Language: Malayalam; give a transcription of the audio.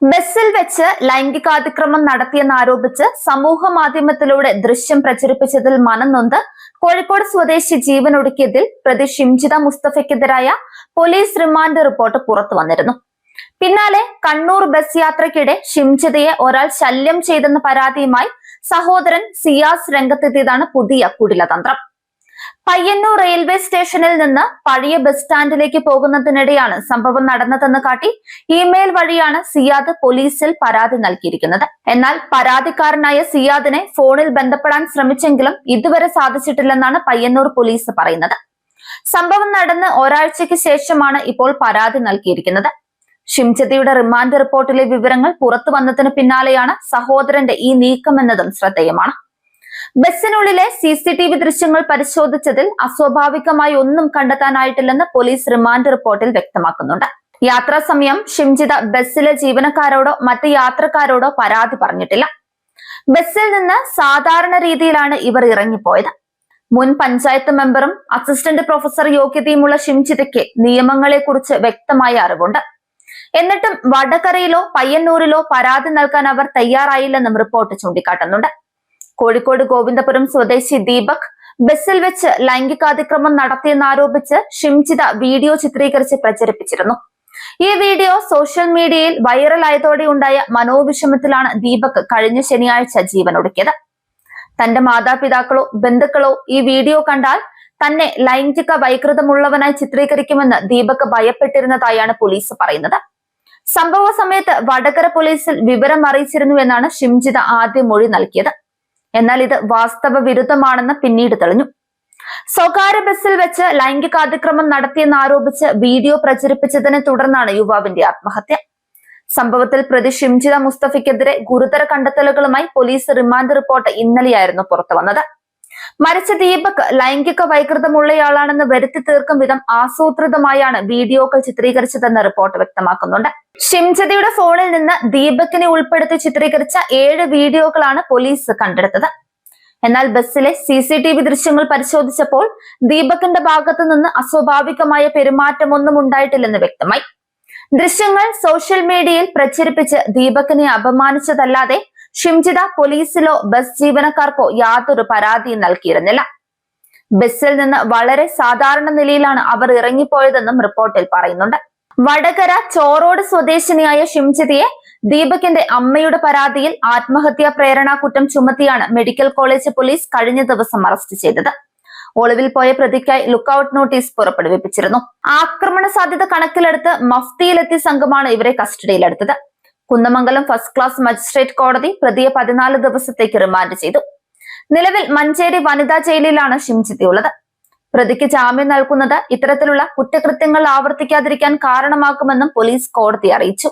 ബസ്സിൽ വെച്ച് ലൈംഗികാതിക്രമം നടത്തിയെന്നാരോപിച്ച് സമൂഹ മാധ്യമത്തിലൂടെ ദൃശ്യം പ്രചരിപ്പിച്ചതിൽ മനംനൊന്ത് കോഴിക്കോട് സ്വദേശി ജീവനൊടുക്കിയതിൽ പ്രതി ഷിംജിത മുസ്തഫയ്ക്കെതിരായ പോലീസ് റിമാൻഡ് റിപ്പോർട്ട് പുറത്തുവന്നിരുന്നു. പിന്നാലെ കണ്ണൂർ ബസ് യാത്രയ്ക്കിടെ ഷിംജിതയെ ഒരാൾ ശല്യം ചെയ്തെന്ന പരാതിയുമായി സഹോദരൻ സിയാസ് രംഗത്തെത്തിയതാണ് പുതിയ കുടിലതന്ത്രം. പയ്യന്നൂർ റെയിൽവേ സ്റ്റേഷനിൽ നിന്ന് പഴയ ബസ് സ്റ്റാൻഡിലേക്ക് പോകുന്നതിനിടെയാണ് സംഭവം നടന്നതെന്ന് കാട്ടി ഇമെയിൽ വഴിയാണ് സിയാദ് പോലീസിൽ പരാതി നൽകിയിരിക്കുന്നത്. എന്നാൽ പരാതിക്കാരനായ സിയാദിനെ ഫോണിൽ ബന്ധപ്പെടാൻ ശ്രമിച്ചെങ്കിലും ഇതുവരെ സാധിച്ചിട്ടില്ലെന്നാണ് പയ്യന്നൂർ പോലീസ് പറയുന്നത്. സംഭവം നടന്ന് ഒരാഴ്ചയ്ക്ക് ശേഷമാണ് ഇപ്പോൾ പരാതി നൽകിയിരിക്കുന്നത്. ഷിംജിതയുടെ റിമാൻഡ് റിപ്പോർട്ടിലെ വിവരങ്ങൾ പുറത്തു വന്നതിന് പിന്നാലെയാണ് സഹോദരന്റെ ഈ നീക്കമെന്നതും ശ്രദ്ധേയമാണ്. ബസ്സിനുള്ളിലെ CCTV ദൃശ്യങ്ങൾ പരിശോധിച്ചതിൽ അസ്വാഭാവികമായി ഒന്നും കണ്ടെത്താനായിട്ടില്ലെന്ന് പോലീസ് റിമാൻഡ് റിപ്പോർട്ടിൽ വ്യക്തമാക്കുന്നുണ്ട്. യാത്രാ സമയം ഷിംജിത ബസ്സിലെ ജീവനക്കാരോടോ മറ്റ് യാത്രക്കാരോടോ പരാതി പറഞ്ഞിട്ടില്ല. ബസ്സിൽ നിന്ന് സാധാരണ രീതിയിലാണ് ഇവർ ഇറങ്ങിപ്പോയത്. മുൻ പഞ്ചായത്ത് മെമ്പറും അസിസ്റ്റന്റ് പ്രൊഫസർ യോഗ്യതയുമുള്ള ഷിംജിതയ്ക്ക് നിയമങ്ങളെക്കുറിച്ച് വ്യക്തമായ അറിവുണ്ട്. എന്നിട്ടും വടകരയിലോ പയ്യന്നൂരിലോ പരാതി നൽകാൻ അവർ തയ്യാറായില്ലെന്നും റിപ്പോർട്ട് ചൂണ്ടിക്കാട്ടുന്നുണ്ട്. കോഴിക്കോട് ഗോവിന്ദപുരം സ്വദേശി ദീപക് ബസ്സിൽ വെച്ച് ലൈംഗികാതിക്രമം നടത്തിയെന്നാരോപിച്ച് ഷിംജിത വീഡിയോ ചിത്രീകരിച്ച് പ്രചരിപ്പിച്ചിരുന്നു. ഈ വീഡിയോ സോഷ്യൽ മീഡിയയിൽ വൈറലായതോടെ ഉണ്ടായ മനോവിഷമത്തിലാണ് ദീപക് കഴിഞ്ഞ ശനിയാഴ്ച ജീവനൊടുക്കിയത്. തന്റെ മാതാപിതാക്കളോ ബന്ധുക്കളോ ഈ വീഡിയോ കണ്ടാൽ തന്നെ ലൈംഗിക വൈകൃതമുള്ളവനായി ചിത്രീകരിക്കുമെന്ന് ദീപക് ഭയപ്പെട്ടിരുന്നതായാണ് പോലീസ് പറയുന്നത്. സംഭവ സമയത്ത് വടകര പോലീസിൽ വിവരം അറിയിച്ചിരുന്നുവെന്നാണ് ഷിംജിത ആദ്യം മൊഴി നൽകിയത്. എന്നാൽ ഇത് വാസ്തവ വിരുദ്ധമാണെന്ന് പിന്നീട് തെളിഞ്ഞു. സ്വകാര്യ ബസ്സിൽ വെച്ച് ലൈംഗികാതിക്രമം നടത്തിയെന്നാരോപിച്ച് വീഡിയോ പ്രചരിപ്പിച്ചതിനെ തുടർന്നാണ് യുവാവിന്റെ ആത്മഹത്യ. സംഭവത്തിൽ പ്രതി ഷിംജിത മുസ്തഫയ്ക്കെതിരെ ഗുരുതര കണ്ടെത്തലുകളുമായി പോലീസ് റിമാൻഡ് റിപ്പോർട്ട് ഇന്നലെയായിരുന്നു പുറത്തുവന്നത്. മരിച്ച ദീപക് ലൈംഗിക വൈകൃതമുള്ളയാളാണെന്ന് വരുത്തി തീർക്കും വിധം ആസൂത്രിതമായാണ് വീഡിയോകൾ ചിത്രീകരിച്ചതെന്ന് റിപ്പോർട്ട് വ്യക്തമാക്കുന്നുണ്ട്. ഷിംജിതയുടെ ഫോണിൽ നിന്ന് ദീപകിനെ ഉൾപ്പെടുത്തി ചിത്രീകരിച്ച 7 വീഡിയോകളാണ് പോലീസ് കണ്ടെടുത്തത്. എന്നാൽ ബസ്സിലെ CCTV ദൃശ്യങ്ങൾ പരിശോധിച്ചപ്പോൾ ദീപകിന്റെ ഭാഗത്തു നിന്ന് അസ്വാഭാവികമായ പെരുമാറ്റമൊന്നും ഉണ്ടായിട്ടില്ലെന്ന് വ്യക്തമായി. ദൃശ്യങ്ങൾ സോഷ്യൽ മീഡിയയിൽ പ്രചരിപ്പിച്ച് ദീപകിനെ അപമാനിച്ചതല്ലാതെ ഷിംജിത പോലീസിലോ ബസ് ജീവനക്കാർക്കോ യാതൊരു പരാതിയും നൽകിയിരുന്നില്ല. ബസ്സിൽ നിന്ന് വളരെ സാധാരണ നിലയിലാണ് അവർ ഇറങ്ങിപ്പോയതെന്നും റിപ്പോർട്ടിൽ പറയുന്നുണ്ട്. വടകര ചോറോട് സ്വദേശിനിയായ ഷിംജിതയെ ദീപകിന്റെ അമ്മയുടെ പരാതിയിൽ ആത്മഹത്യാ പ്രേരണാ കുറ്റം ചുമത്തിയാണ് മെഡിക്കൽ കോളേജ് പോലീസ് കഴിഞ്ഞ ദിവസം അറസ്റ്റ് ചെയ്തത്. ഒളിവിൽ പോയ പ്രതിക്കായി ലുക്കൌട്ട് നോട്ടീസ് പുറപ്പെടുവിപ്പിച്ചിരുന്നു. ആക്രമണ സാധ്യത കണക്കിലെടുത്ത് മഫ്തിയിലെത്തിയ സംഘമാണ് ഇവരെ കസ്റ്റഡിയിലെടുത്തത്. കുന്നമംഗലം ഫസ്റ്റ് ക്ലാസ് മജിസ്ട്രേറ്റ് കോടതി പ്രതിയെ 14 ദിവസത്തേക്ക് റിമാൻഡ് ചെയ്തു. നിലവിൽ മഞ്ചേരി വനിതാ ജയിലിലാണ് ഷിംജിതയുള്ളത്. പ്രതിക്ക് ജാമ്യം നൽകുന്നത് ഇത്തരത്തിലുള്ള കുറ്റകൃത്യങ്ങൾ ആവർത്തിക്കാതിരിക്കാൻ കാരണമാക്കുമെന്നും പോലീസ് കോടതിയെ അറിയിച്ചു.